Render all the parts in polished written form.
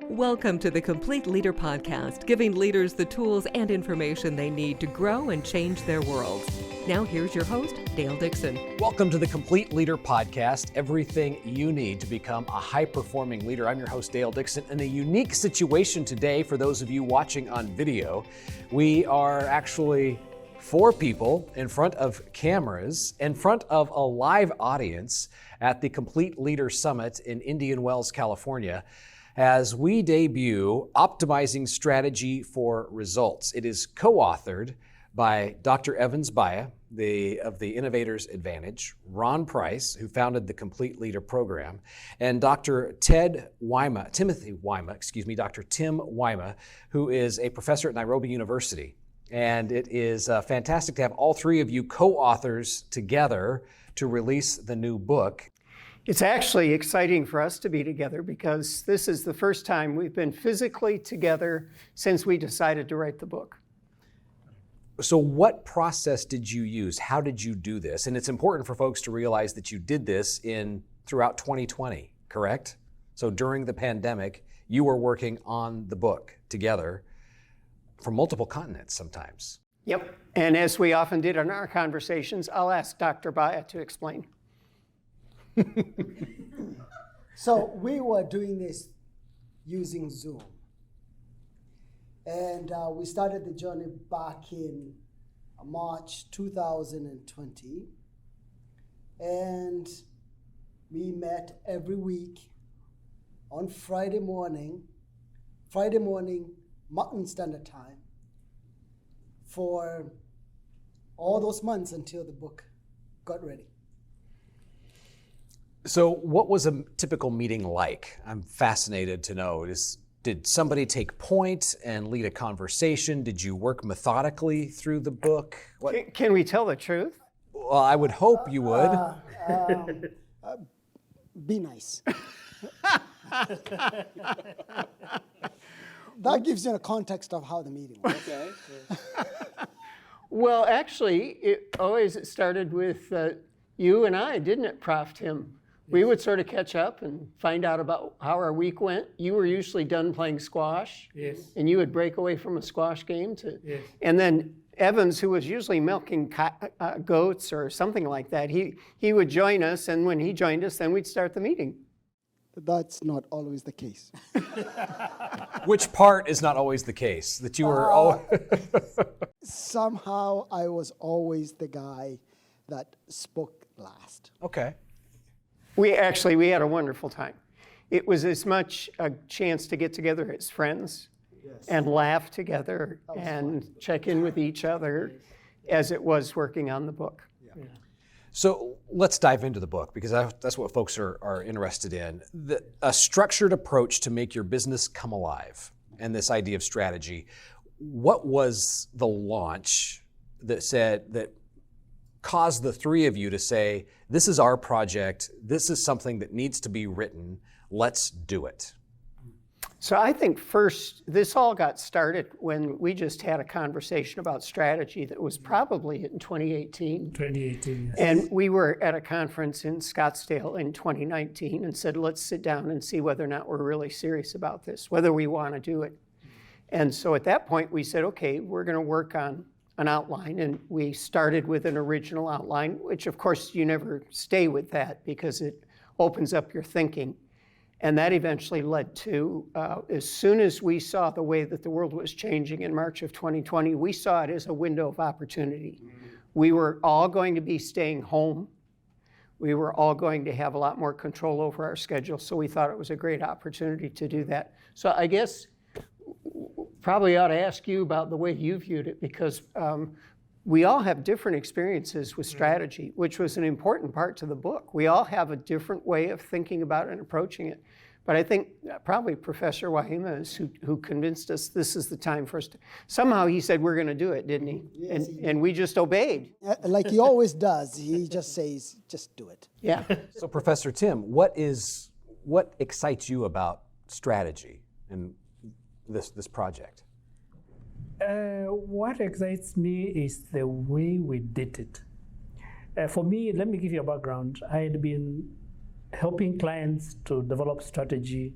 Welcome to the Complete Leader Podcast, giving leaders the tools and information they need to grow and change their world. Now here's your host, Dale Dixon. Welcome to the Complete Leader Podcast, everything you need to become a high-performing leader. I'm your host, Dale Dixon. In a unique situation today, for those of you watching on video, we are actually four people in front of cameras, in front of a live audience at the Complete Leader Summit in Indian Wells, California, as we debut Optimizing Strategy for Results. It is co-authored by Dr. Baiya, of the Innovators Advantage, Ron Price, who founded the Complete Leader program, and Dr. Timothy Waema, who is a professor at Nairobi University. And it is fantastic to have all three of you co-authors together to release the new book. It's actually exciting for us to be together because this is the first time we've been physically together since we decided to write the book. So what process did you use? How did you do this? And it's important for folks to realize that you did this throughout 2020, correct? So during the pandemic, you were working on the book together from multiple continents sometimes. Yep, and as we often did in our conversations, I'll ask Dr. Baiya to explain. So we were doing this using Zoom. And we started the journey back in March 2020. And we met every week on Friday morning Mountain Standard Time, for all those months until the book got ready. So what was a typical meeting like? I'm fascinated to know. Did somebody take point and lead a conversation? Did you work methodically through the book? Can we tell the truth? Well, I would hope you would. Be nice. That gives you a context of how the meeting was. Okay. Well, actually, it started with you and I, didn't it, Prof. Tim? We would sort of catch up and find out about how our week went. You were usually done playing squash. Yes. And you would break away from a squash game Yes. And then Evans, who was usually milking goats or something like that, he would join us, and when he joined us, then we'd start the meeting. That's not always the case. Which part is not always the case? That you were Somehow I was always the guy that spoke last. Okay. We had a wonderful time. It was as much a chance to get together as friends and laugh together and check in with each other as it was working on the book. Yeah. So let's dive into the book, because that's what folks are interested in. A structured approach to make your business come alive, and this idea of strategy. What was the launch that caused the three of you to say, this is our project, this is something that needs to be written, let's do it? So I think first, this all got started when we just had a conversation about strategy that was probably in 2018. 2018, yes. And we were at a conference in Scottsdale in 2019 and said, let's sit down and see whether or not we're really serious about this, whether we want to do it. And so at that point, we said, okay, we're going to work on an outline, and we started with an original outline, which of course you never stay with that because it opens up your thinking. And that eventually led to, as soon as we saw the way that the world was changing in March of 2020, we saw it as a window of opportunity. We were all going to be staying home. We were all going to have a lot more control over our schedule, so we thought it was a great opportunity to do that. So I guess probably ought to ask you about the way you viewed it, because we all have different experiences with strategy, which was an important part to the book. We all have a different way of thinking about it and approaching it. But I think probably Professor Waema is who convinced us this is the time for us to. Somehow he said we're going to do it, didn't he? Yes, and we just obeyed. Like he always does. He just says, just do it. Yeah. So Professor Tim, what excites you about strategy and this project? What excites me is the way we did it. For me, let me give you a background. I had been helping clients to develop strategy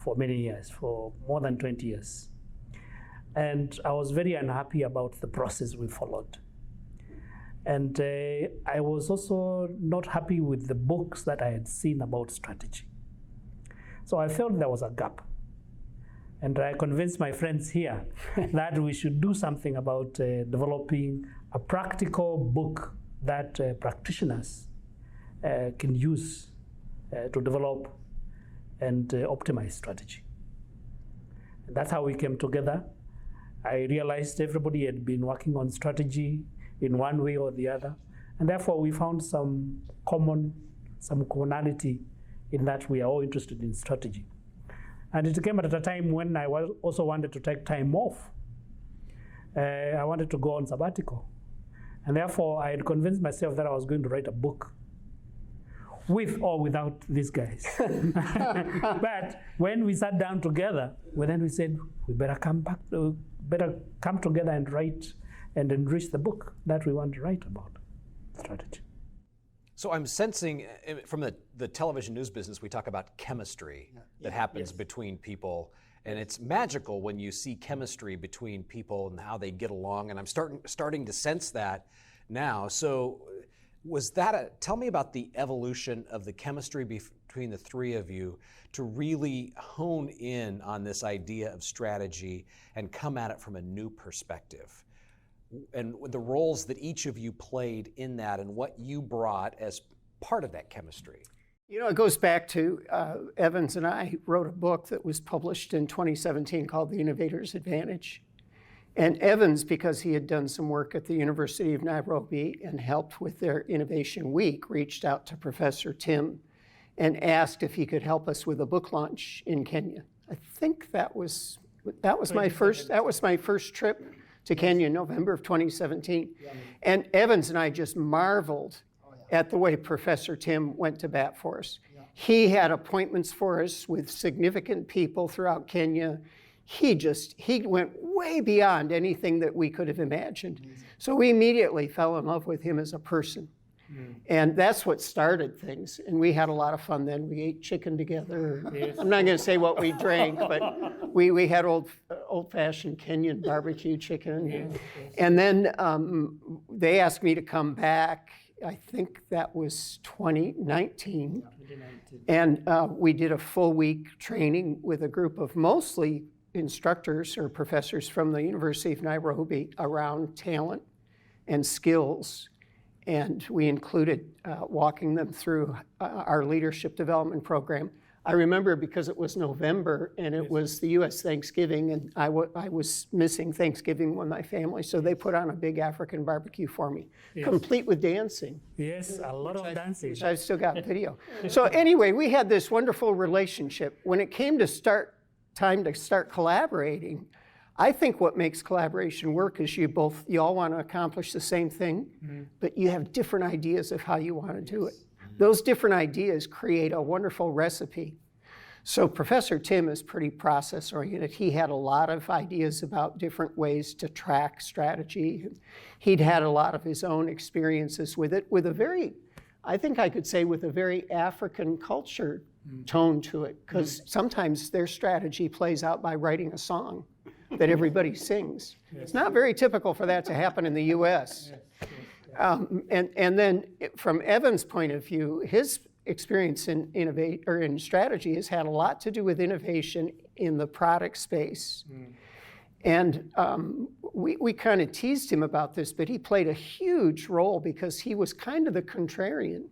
for many years, for more than 20 years. And I was very unhappy about the process we followed. And I was also not happy with the books that I had seen about strategy. So I felt there was a gap. And I convinced my friends here that we should do something about developing a practical book that practitioners can use to develop and optimize strategy. And that's how we came together. I realized everybody had been working on strategy in one way or the other, and therefore we found some commonality in that we are all interested in strategy. And it came at a time when I also wanted to take time off. I wanted to go on sabbatical. And therefore, I had convinced myself that I was going to write a book with or without these guys. But when we sat down together, then we said, we better come together and write and enrich the book that we want to write about strategy. So I'm sensing from the television news business, we talk about chemistry that happens between people. And it's magical when you see chemistry between people and how they get along. And I'm starting to sense that now. So tell me about the evolution of the chemistry between the three of you to really hone in on this idea of strategy and come at it from a new perspective. And the roles that each of you played in that and what you brought as part of that chemistry. You know, it goes back to Evans and I wrote a book that was published in 2017 called The Innovators Advantage. And Evans, because he had done some work at the University of Nairobi and helped with their Innovation Week, reached out to Professor Tim and asked if he could help us with a book launch in Kenya. I think that was my first trip to Kenya in November of 2017. And Evans and I just marveled at the way Professor Tim went to bat for us. He had appointments for us with significant people throughout Kenya. He went way beyond anything that we could have imagined. So we immediately fell in love with him as a person. And that's what started things. And we had a lot of fun then. We ate chicken together. I'm not going to say what we drank, but we had old-fashioned Kenyan barbecue chicken. And then they asked me to come back. I think that was 2019. And we did a full week training with a group of mostly instructors or professors from the University of Nairobi around talent and skills. And we included walking them through our leadership development program. I remember because it was November and it was the U.S. Thanksgiving, and I was missing Thanksgiving with my family, so they put on a big African barbecue for me, complete with dancing. Yes, a lot of dancing. Which I've still got video. So anyway, we had this wonderful relationship. When it came to time to start collaborating, I think what makes collaboration work is you all want to accomplish the same thing, but you have different ideas of how you want to do it. Those different ideas create a wonderful recipe. So Professor Tim is pretty process-oriented. He had a lot of ideas about different ways to track strategy. He'd had a lot of his own experiences with it, with a very, I think I could say, with a very African culture tone to it, because sometimes their strategy plays out by writing a song that everybody sings. It's not very typical for that to happen in the U.S. And then from Evan's point of view, his experience in strategy has had a lot to do with innovation in the product space. And we kind of teased him about this, but he played a huge role because he was kind of the contrarian.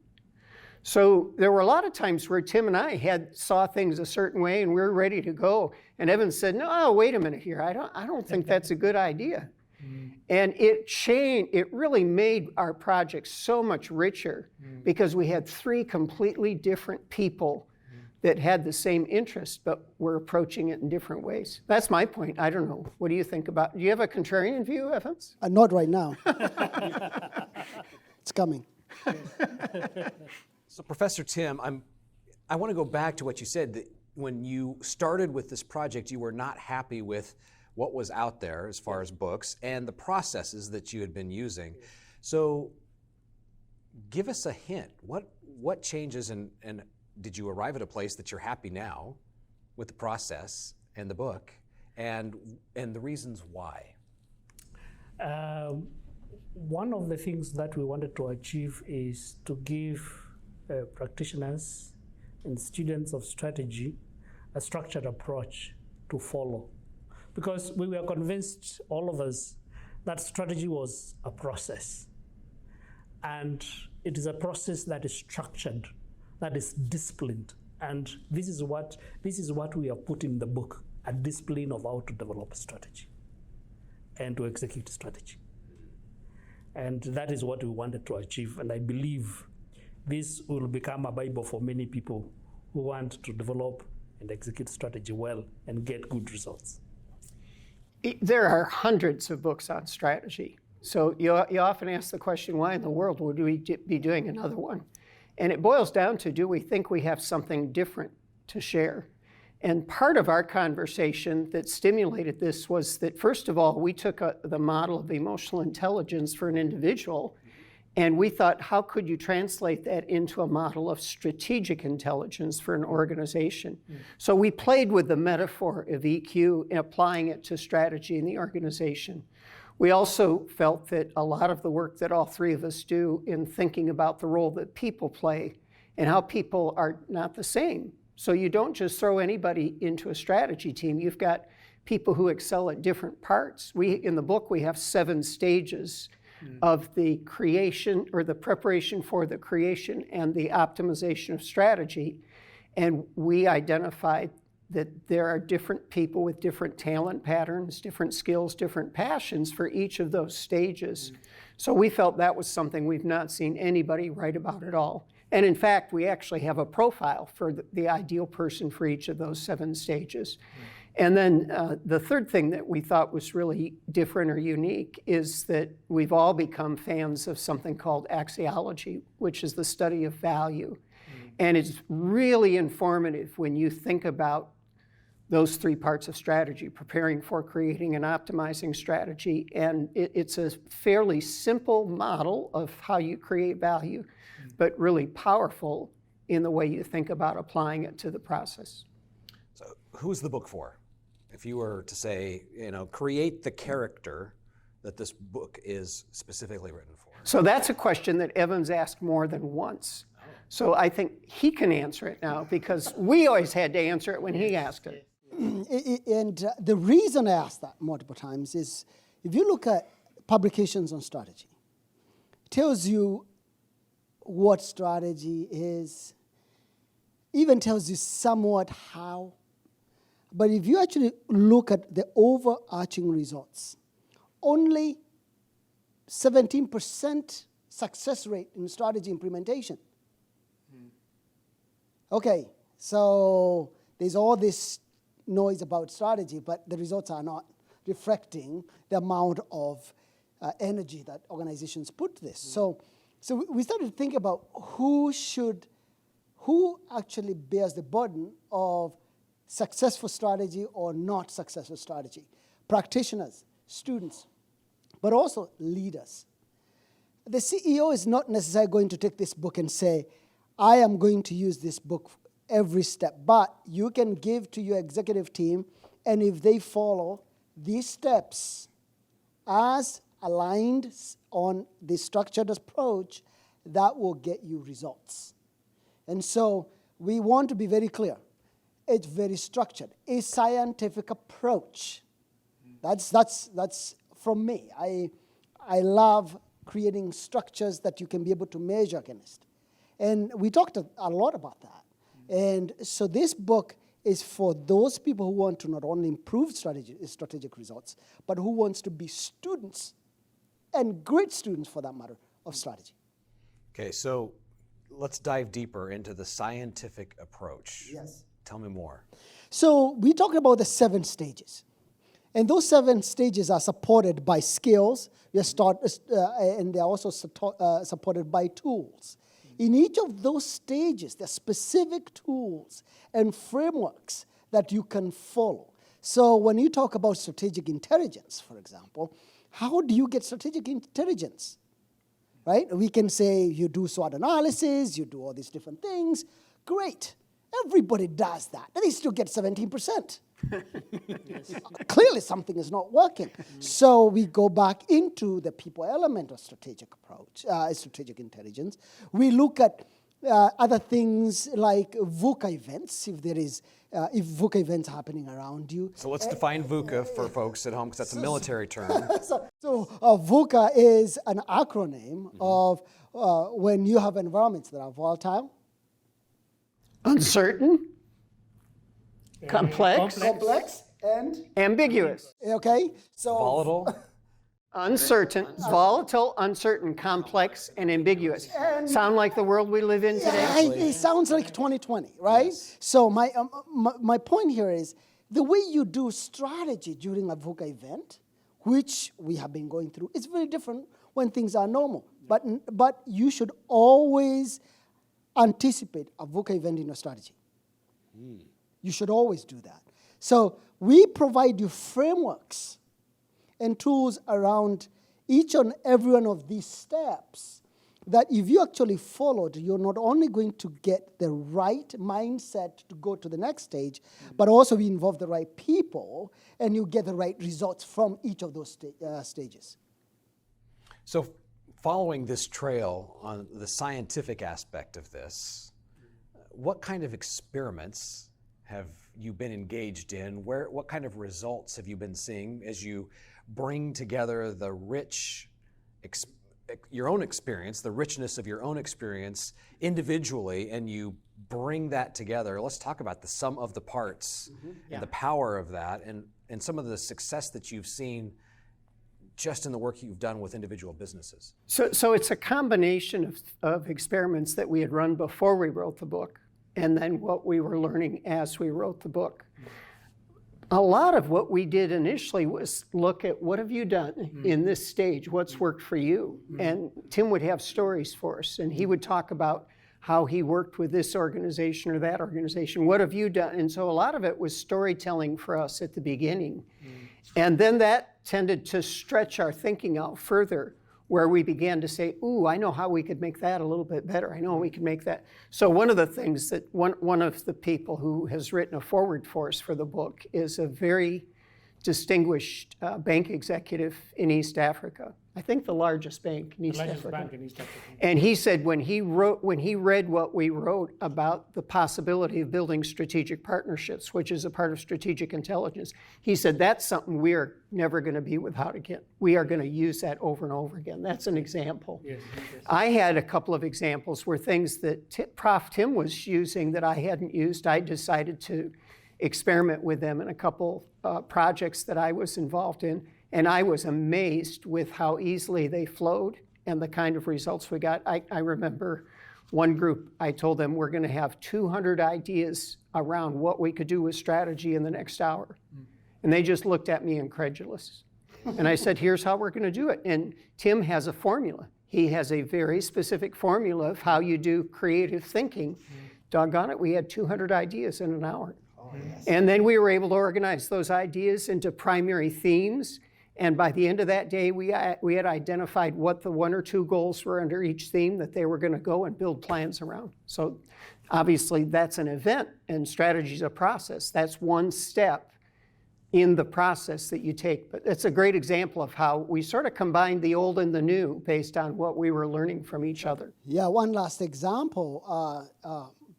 So there were a lot of times where Tim and I saw things a certain way and we were ready to go. And Evan said, no, wait a minute here. I don't think that's a good idea. And it really made our project so much richer because we had three completely different people that had the same interest, but were approaching it in different ways. That's my point. I don't know. What do you think about it? Do you have a contrarian view, Evans? Not right now. It's coming. So Professor Tim, I want to go back to what you said, that when you started with this project, you were not happy with what was out there as far as books and the processes that you had been using. So give us a hint. What changes and did you arrive at a place that you're happy now with the process and the book, and the reasons why? One of the things that we wanted to achieve is to give practitioners and students of strategy a structured approach to follow. Because we were convinced, all of us, that strategy was a process. And it is a process that is structured, that is disciplined. And this is what we have put in the book, a discipline of how to develop a strategy and to execute a strategy. And that is what we wanted to achieve. And I believe this will become a Bible for many people who want to develop and execute strategy well and get good results. There are hundreds of books on strategy. So you often ask the question, why in the world would we be doing another one? And it boils down to, do we think we have something different to share? And part of our conversation that stimulated this was that, first of all, we took the model of emotional intelligence for an individual, and we thought, how could you translate that into a model of strategic intelligence for an organization? So we played with the metaphor of EQ and applying it to strategy in the organization. We also felt that a lot of the work that all three of us do in thinking about the role that people play and how people are not the same. So you don't just throw anybody into a strategy team. You've got people who excel at different parts. In the book, we have 7 stages of the creation or the preparation for the creation and the optimization of strategy. And we identified that there are different people with different talent patterns, different skills, different passions for each of those stages. So we felt that was something we've not seen anybody write about at all. And in fact, we actually have a profile for the ideal person for each of those 7 stages. And then the third thing that we thought was really different or unique is that we've all become fans of something called axiology, which is the study of value. And it's really informative when you think about those 3 parts of strategy: preparing for, creating, and optimizing strategy. And it's a fairly simple model of how you create value, but really powerful in the way you think about applying it to the process. So who's the book for? If you were to say, create the character that this book is specifically written for. So that's a question that Evan's asked more than once. So I think he can answer it now, because we always had to answer it when he asked it. And the reason I asked that multiple times is, if you look at publications on strategy, it tells you what strategy is, even tells you somewhat how. But if you actually look at the overarching results, only 17% success rate in strategy implementation. Okay, so there's all this noise about strategy, but the results are not reflecting the amount of energy that organizations put to this. So we started to think about who actually bears the burden of successful strategy or not successful strategy. Practitioners, students, but also leaders. The CEO is not necessarily going to take this book and say, I am going to use this book every step, but you can give to your executive team, and if they follow these steps as aligned on the structured approach, that will get you results. And so we want to be very clear. It's very structured, a scientific approach. That's from me. I love creating structures that you can be able to measure against. And we talked a lot about that. And so this book is for those people who want to not only improve strategic results, but who wants to be students, and great students for that matter, of strategy. Okay, so let's dive deeper into the scientific approach. Yes. Tell me more. So we talked about the 7 stages. And those 7 stages are supported by skills, and they're also supported by tools. In each of those stages, there are specific tools and frameworks that you can follow. So when you talk about strategic intelligence, for example, how do you get strategic intelligence? Right? We can say you do SWOT analysis, you do all these different things. Great. Everybody does that. And they still get 17%. Clearly something is not working. So we go back into the people element of strategic approach, strategic intelligence. We look at other things like VUCA events, if VUCA events are happening around you. So let's define VUCA for folks at home, because that's a military term. So VUCA is an acronym of when you have environments that are volatile, Uncertain, complex, and ambiguous. okay. So Volatile. Uncertain, volatile, uncertain, complex, and ambiguous. Sound like the world we live in today? it sounds like 2020, right? Yes. So my point here is the way you do strategy during a VUCA event, which we have been going through, is very different when things are normal. But you should always anticipate a VUCA event in your strategy. You should always do that. So we provide you frameworks and tools around each and every one of these steps that if you actually followed, you're not only going to get the right mindset to go to the next stage, but also we involve the right people and you get the right results from each of those stages. So following this trail on the scientific aspect of this, what kind of experiments have you been engaged in? What kind of results have you been seeing as you bring together the rich, your own experience, the richness of your own experience individually, and you bring that together? Let's talk about the sum of the parts and the power of that, and some of the success that you've seen just in the work you've done with individual businesses. So it's a combination of experiments that we had run before we wrote the book, and then what we were learning as we wrote the book. A lot of what we did initially was look at what have you done in this stage, what's worked for you. And Tim would have stories for us, and he would talk about how he worked with this organization or that organization. What have you done? And so a lot of it was storytelling for us at the beginning. And then that tended to stretch our thinking out further, where we began to say, ooh, I know how we could make that a little bit better. I know we could make that. So one of the things that one of the people who has written a foreword for us for the book is a very distinguished bank executive in East Africa. I think the largest bank in East Africa. And he said when he read what we wrote about the possibility of building strategic partnerships, which is a part of strategic intelligence, he said that's something we are never going to be without again. We are going to use that over and over again. That's an example. Yes. I had a couple of examples where things that Prof. Tim was using that I hadn't used. I decided to experiment with them in a couple projects that I was involved in. And I was amazed with how easily they flowed and the kind of results we got. I remember one group, I told them we're going to have 200 ideas around what we could do with strategy in the next hour. And they just looked at me incredulous. And I said, here's how we're going to do it. And Tim has a formula. He has a very specific formula of how you do creative thinking. Doggone it, we had 200 ideas in an hour. Oh, yes. And then we were able to organize those ideas into primary themes. And by the end of that day, we had identified what the one or two goals were under each theme that they were going to go and build plans around. So obviously that's an event, and strategy is a process. That's one step in the process that you take. But it's a great example of how we sort of combined the old and the new based on what we were learning from each other. Yeah, one last example.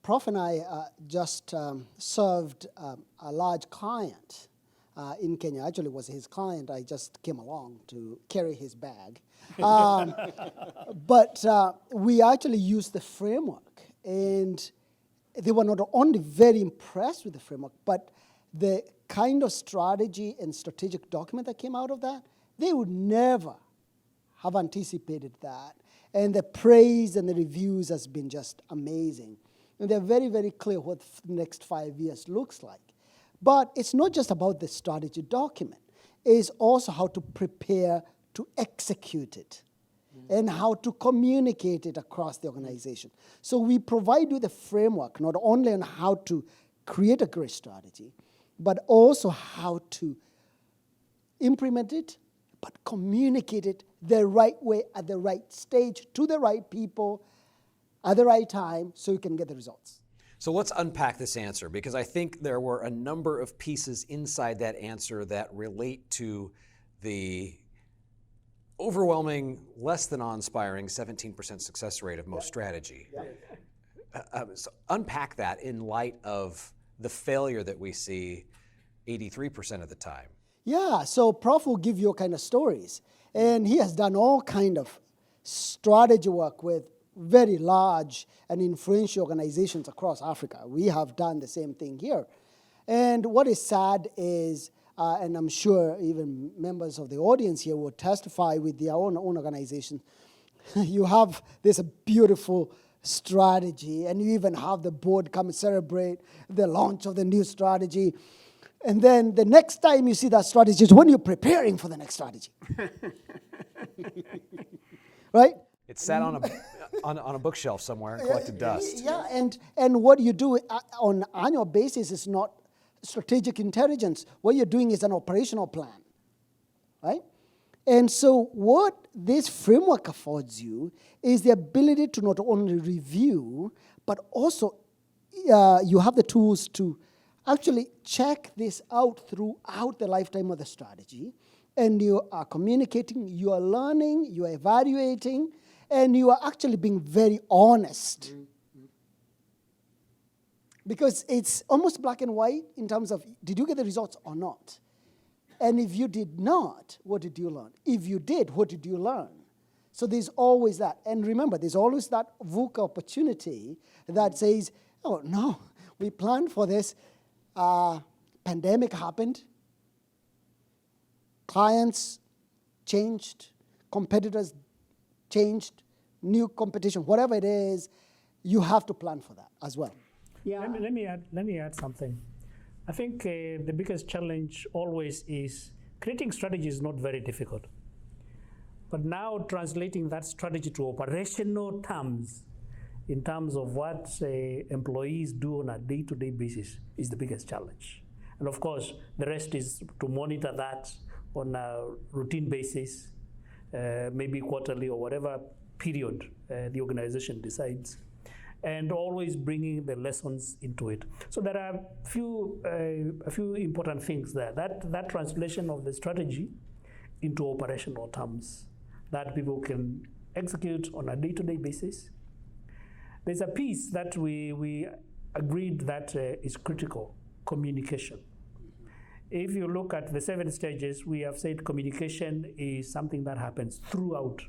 Prof and I just served a large client in Kenya. Actually, it was his client. I just came along to carry his bag. But we actually used the framework, and they were not only very impressed with the framework, but the kind of strategy and strategic document that came out of that, they would never have anticipated that. And the praise and the reviews has been just amazing. And they're very, very clear what the next 5 years looks like. But it's not just about the strategy document. It's also how to prepare to execute it and how to communicate it across the organization. So we provide you the framework, not only on how to create a great strategy, but also how to implement it, but communicate it the right way at the right stage to the right people at the right time so you can get the results. So let's unpack this answer, because I think there were a number of pieces inside that answer that relate to the overwhelming, less than awe-inspiring 17% success rate of most strategy. So unpack that in light of the failure that we see 83% of the time. Yeah, so Prof will give you kind of stories. And he has done all kind of strategy work with very large and influential organizations across Africa. We have done the same thing here. And what is sad is, and I'm sure even members of the audience here will testify with their own organization, you have this beautiful strategy, and you even have the board come and celebrate the launch of the new strategy. And then the next time you see that strategy is when you're preparing for the next strategy. Right? It sat on a bookshelf somewhere and collected dust. Yeah, and what you do on annual basis is not strategic intelligence. What you're doing is an operational plan, right? And so what this framework affords you is the ability to not only review, but also you have the tools to actually check this out throughout the lifetime of the strategy. And you are communicating, you are learning, you are evaluating, and you are actually being very honest. Mm-hmm. Because it's almost black and white in terms of, did you get the results or not? And if you did not, what did you learn? If you did, what did you learn? So there's always that. And remember, there's always that VUCA opportunity that says, oh, no, we planned for this. Pandemic happened. Clients changed. Competitors changed. New competition, whatever it is, you have to plan for that as well. Yeah. Let me add something. I think the biggest challenge always is creating strategy is not very difficult. But now translating that strategy to operational terms, in terms of what employees do on a day-to-day basis, is the biggest challenge. And of course, the rest is to monitor that on a routine basis, maybe quarterly or whatever period the organization decides, and always bringing the lessons into it. So there are a few important things there. That translation of the strategy into operational terms that people can execute on a day-to-day basis. There's a piece that we agreed that is critical: communication. If you look at the 7 stages, we have said communication is something that happens throughout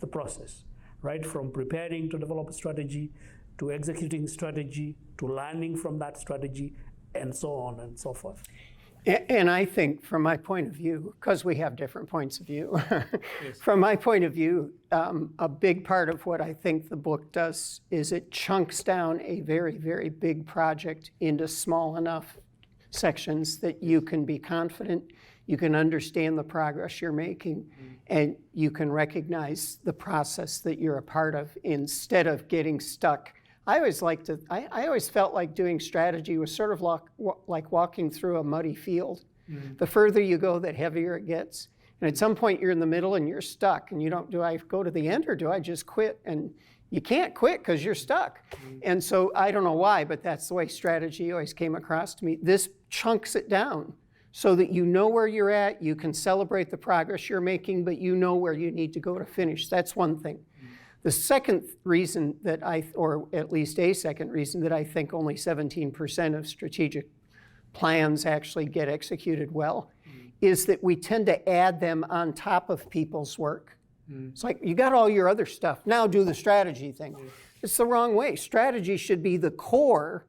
the process, right? From preparing to develop a strategy, to executing strategy, to learning from that strategy, and so on and so forth. And I think from my point of view, because we have different points of view, from my point of view, a big part of what I think the book does is it chunks down a very, very big project into small enough sections that you can be confident, you can understand the progress you're making, and you can recognize the process that you're a part of instead of getting stuck. I always felt like doing strategy was sort of like walking through a muddy field. Mm-hmm. The further you go, the heavier it gets. And at some point you're in the middle and you're stuck, and do I go to the end or do I just quit? And you can't quit because you're stuck. Mm-hmm. And so I don't know why, but that's the way strategy always came across to me. This chunks it down so that you know where you're at, you can celebrate the progress you're making, but you know where you need to go to finish. That's one thing. Mm-hmm. The second reason that or at least a second reason that I think only 17% of strategic plans actually get executed well, is that we tend to add them on top of people's work. It's like, you got all your other stuff, now do the strategy thing. It's the wrong way. Strategy should be the core,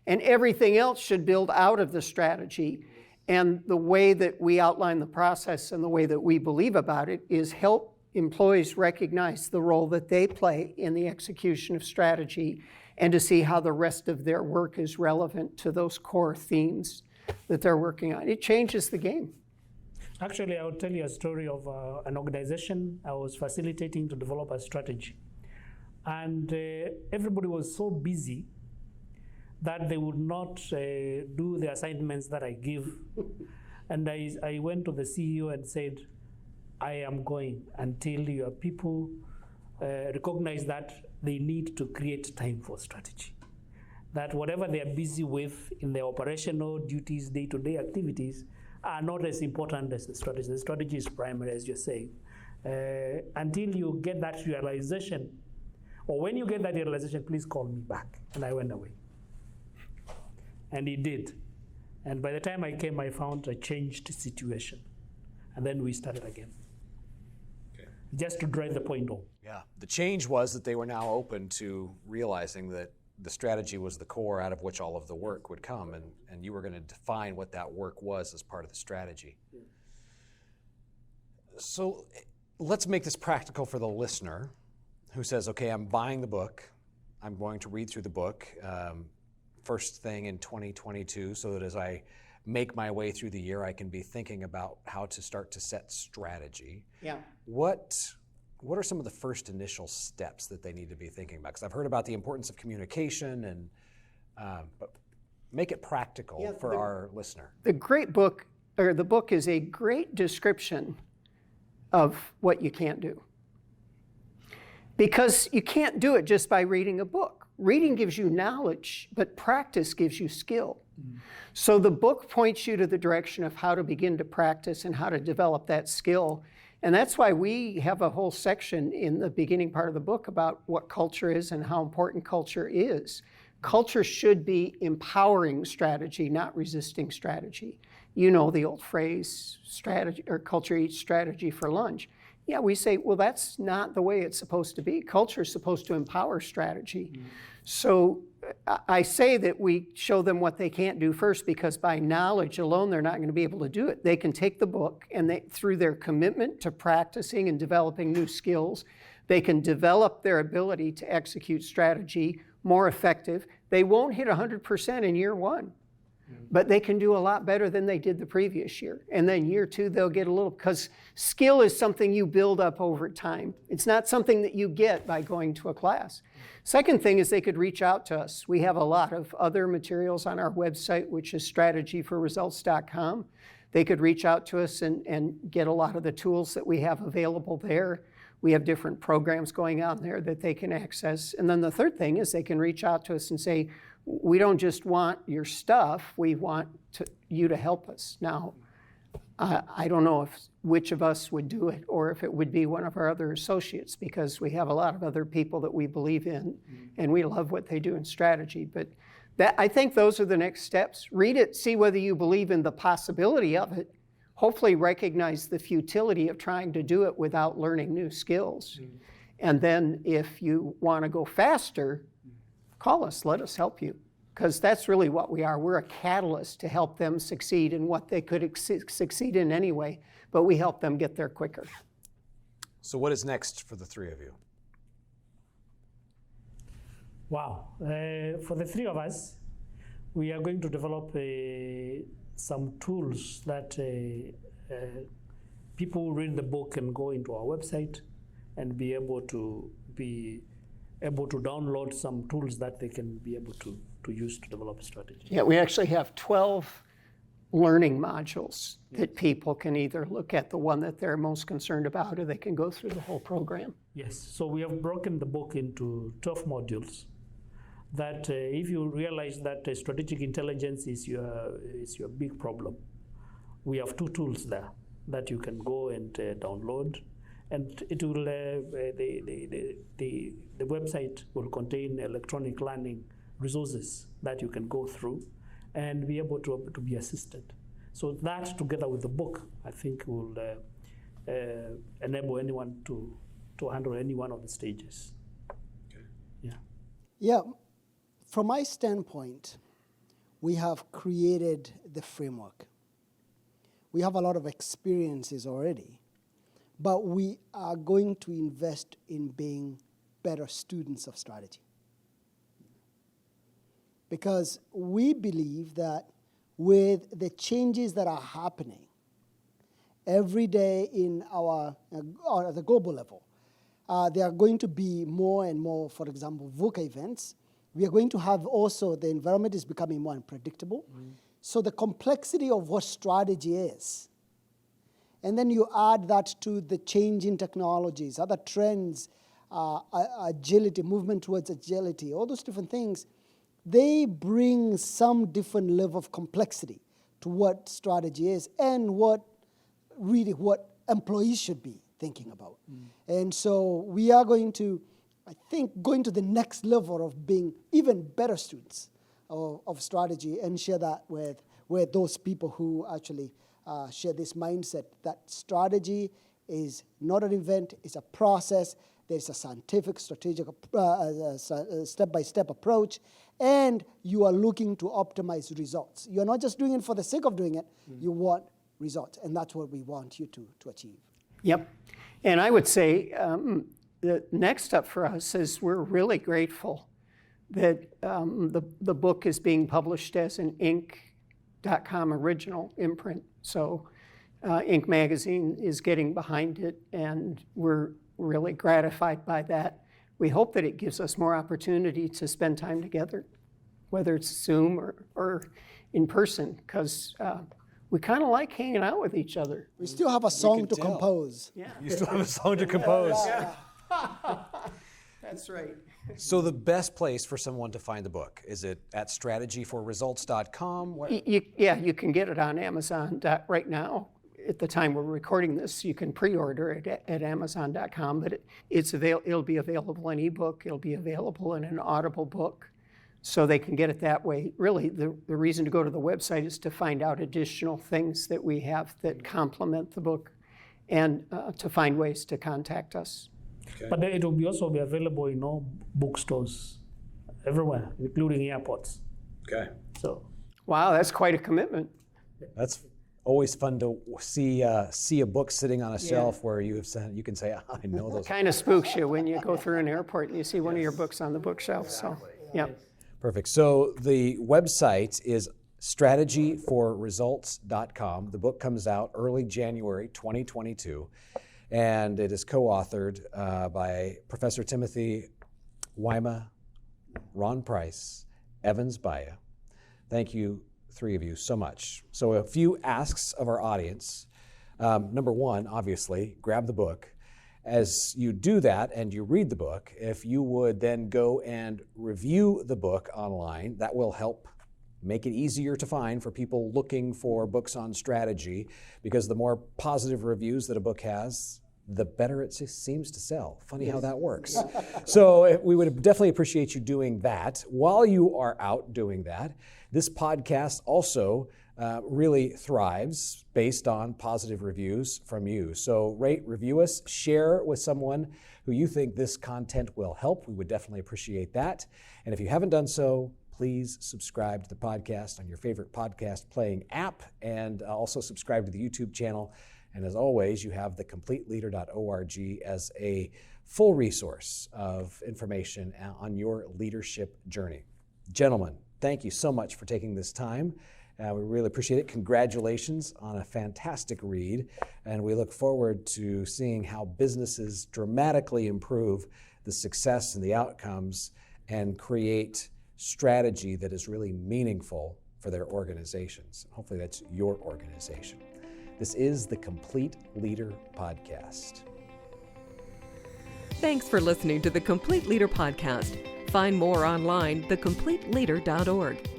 and everything else should build out of the strategy. And the way that we outline the process and the way that we believe about it is help employees recognize the role that they play in the execution of strategy, and to see how the rest of their work is relevant to those core themes that they're working on. It changes the game. Actually, I will tell you a story of an organization I was facilitating to develop a strategy. And everybody was so busy that they would not do the assignments that I give. And I went to the CEO and said, I am going until your people recognize that they need to create time for strategy. that whatever they are busy with in their operational duties, day-to-day activities, are not as important as the strategy. The strategy is primary, as you're saying. Until you get that realization, or when you get that realization, please call me back. And I went away. And he did. And by the time I came, I found a changed situation. And then we started again. Okay. Just to drive the point home. Yeah, the change was that they were now open to realizing that the strategy was the core out of which all of the work would come, and you were going to define what that work was as part of the strategy. Yeah. So let's make this practical for the listener who says, okay, I'm buying the book, I'm going to read through the book first thing in 2022, so that as I make my way through the year, I can be thinking about how to start to set strategy. Yeah. What are some of the first initial steps that they need to be thinking about? Because I've heard about the importance of communication, and but make it practical for our listener. The book is a great description of what you can't do. Because you can't do it just by reading a book. Reading gives you knowledge, but practice gives you skill. Mm-hmm. So the book points you to the direction of how to begin to practice and how to develop that skill. And that's why we have a whole section in the beginning part of the book about what culture is and how important culture is. Culture should be empowering strategy, not resisting strategy. You know the old phrase, strategy or culture eats strategy for lunch. Yeah, we say, well, that's not the way it's supposed to be. Culture is supposed to empower strategy. Mm-hmm. So I say that we show them what they can't do first, because by knowledge alone, they're not going to be able to do it. They can take the book, and through their commitment to practicing and developing new skills, they can develop their ability to execute strategy more effective. They won't hit 100% in year one, but they can do a lot better than they did the previous year. And then year two, they'll get a little, because skill is something you build up over time. It's not something that you get by going to a class. Second thing is they could reach out to us. We have a lot of other materials on our website, which is strategyforresults.com. They could reach out to us and get a lot of the tools that we have available there. We have different programs going on there that they can access. And then the third thing is they can reach out to us and say, we don't just want your stuff, we want you to help us. Now, I don't know which of us would do it, or if it would be one of our other associates, because we have a lot of other people that we believe in, and we love what they do in strategy. But I think those are the next steps. Read it, see whether you believe in the possibility of it. Hopefully recognize the futility of trying to do it without learning new skills. And then if you want to go faster, call us, let us help you. Because that's really what we are. We're a catalyst to help them succeed in what they could succeed in anyway, but we help them get there quicker. So what is next for the three of you? Wow. For the three of us, we are going to develop some tools that people will read the book and go into our website and be able to download some tools that they can be able to use to develop a strategy. Yeah, we actually have 12 learning modules that people can either look at the one that they're most concerned about, or they can go through the whole program. Yes, so we have broken the book into 12 modules that if you realize that strategic intelligence is your big problem, we have 2 tools there that you can go and download. And it will the website will contain electronic learning resources that you can go through and be able to be assisted. So that, together with the book, I think will enable anyone to handle any one of the stages. Okay. Yeah. Yeah. From my standpoint, we have created the framework. We have a lot of experiences already. But we are going to invest in being better students of strategy. Because we believe that with the changes that are happening every day in at the global level, there are going to be more and more, for example, VUCA events. We are going to have also, the environment is becoming more unpredictable. Mm-hmm. So the complexity of what strategy is, and then you add that to the change in technologies, other trends, agility, movement towards agility, all those different things, they bring some different level of complexity to what strategy is and what employees should be thinking about. And so we are going to, I think, going to the next level of being even better students of strategy and share that with those people who actually share this mindset that strategy is not an event, it's a process. There's a scientific, strategic, step-by-step approach, and you are looking to optimize results. You're not just doing it for the sake of doing it, you want results, and that's what we want you to achieve. Yep. And I would say the next step for us is we're really grateful that the book is being published as an Inc.com original imprint. So Inc. magazine is getting behind it, and we're really gratified by that. We hope that it gives us more opportunity to spend time together, whether it's Zoom or in person, because we kind of like hanging out with each other. We still have a song to compose. Yeah. You still have a song to compose. Yeah. That's right. So the best place for someone to find the book, is it at strategyforresults.com? You can get it on Amazon right now. At the time we're recording this, you can pre-order it at Amazon.com, but it'll be available in ebook, it'll be available in an Audible book, so they can get it that way. Really, the reason to go to the website is to find out additional things that we have that complement the book and to find ways to contact us. Okay. But it will also be available in all bookstores everywhere, including airports. Okay. So. Wow, that's quite a commitment. That's always fun to see a book sitting on a shelf where you can say, I know those. It kind of spooks you when you go through an airport and you see one of your books on the bookshelf. So, yeah. Perfect. So the website is strategyforresults.com. The book comes out early January 2022, and it is co-authored by Professor Timothy Waema, Ron Price, Evans Baiya. Thank you, three of you, so much. So a few asks of our audience. Number one, obviously, grab the book. As you do that and you read the book, if you would then go and review the book online, that will help make it easier to find for people looking for books on strategy, because the more positive reviews that a book has, the better it seems to sell. Funny how that works. So we would definitely appreciate you doing that. While you are out doing that, this podcast also really thrives based on positive reviews from you. So rate, review us, share with someone who you think this content will help. We would definitely appreciate that. And if you haven't done so, please subscribe to the podcast on your favorite podcast playing app, and also subscribe to the YouTube channel. And as always, you have thecompleteleader.org as a full resource of information on your leadership journey. Gentlemen, thank you so much for taking this time. We really appreciate it. Congratulations on a fantastic read. And we look forward to seeing how businesses dramatically improve the success and the outcomes and create strategy that is really meaningful for their organizations. Hopefully that's your organization. This is the Complete Leader Podcast. Thanks for listening to the Complete Leader Podcast. Find more online, thecompleteleader.org.